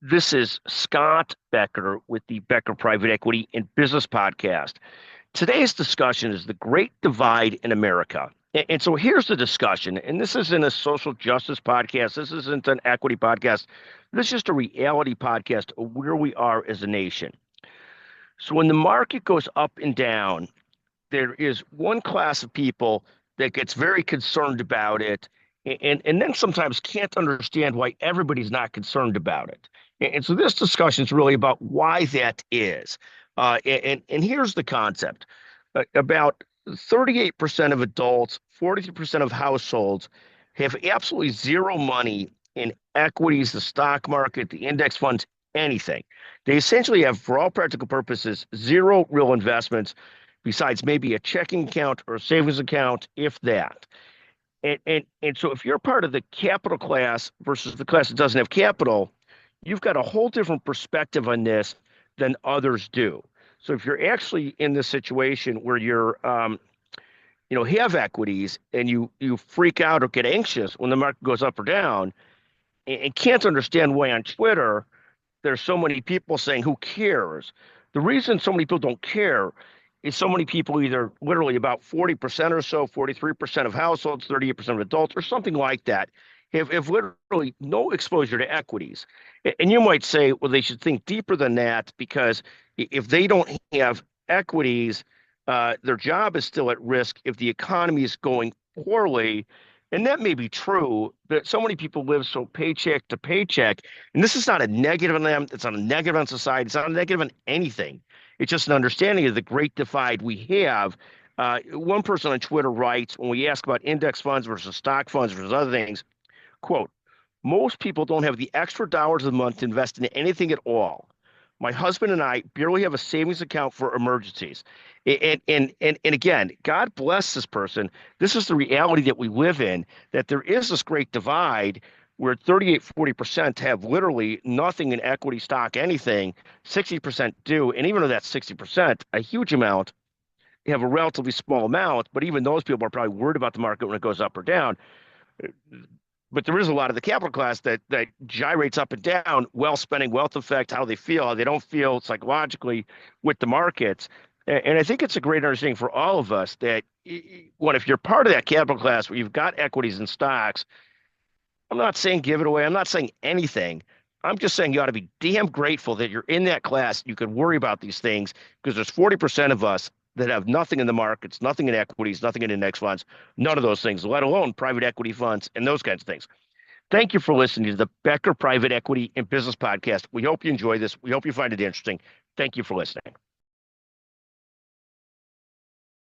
This is Scott Becker with the Becker Private Equity and Business Podcast. Today's discussion is the Great Divide in America. And so here's the discussion, and this isn't a social justice podcast. This isn't an equity podcast. This is just a reality podcast of where we are as a nation. So when the market goes up and down, there is one class of people that gets very concerned about it and then sometimes can't understand why everybody's not concerned about it. And so this discussion is really about why that is. And here's the concept. About 38% of adults, 43% of households have absolutely zero money in equities, the stock market, the index funds, anything. They essentially have, for all practical purposes, zero real investments besides maybe a checking account or a savings account, if that. And so if you're part of the capital class versus the class that doesn't have capital, you've got a whole different perspective on this than others do. So if you're actually in this situation where you're, have equities and you freak out or get anxious when the market goes up or down, and can't understand why on Twitter there's so many people saying, who cares? The reason so many people don't care is so many people, either literally about 40% or so, 43% of households, 38% of adults, or something like that, have literally no exposure to equities. And you might say, well, they should think deeper than that, because if they don't have equities, their job is still at risk if the economy is going poorly. And that may be true, but so many people live so paycheck to paycheck. And this is not a negative on them. It's not a negative on society. It's not a negative on anything. It's just an understanding of the great divide we have. One person on Twitter writes, when we ask about index funds versus stock funds versus other things, quote, most people don't have the extra dollars a month to invest in anything at all. My husband and I barely have a savings account for emergencies. And again, God bless this person. This is the reality that we live in, that there is this great divide where 40% have literally nothing in equity, stock, anything. 60% do. And even though that's 60%, a huge amount, have a relatively small amount, but even those people are probably worried about the market when it goes up or down. But there is a lot of the capital class that gyrates up and down, wealth spending, wealth effect, how they feel, how they don't feel psychologically with the markets. And I think it's a great understanding for all of us that if you're part of that capital class where you've got equities and stocks, I'm not saying give it away. I'm not saying anything. I'm just saying you ought to be damn grateful that you're in that class. You can worry about these things because there's 40% of us that have nothing in the markets, nothing in equities, nothing in index funds, none of those things, let alone private equity funds and those kinds of things. Thank you for listening to the Becker Private Equity and Business Podcast. We hope you enjoy this. We hope you find it interesting. Thank you for listening.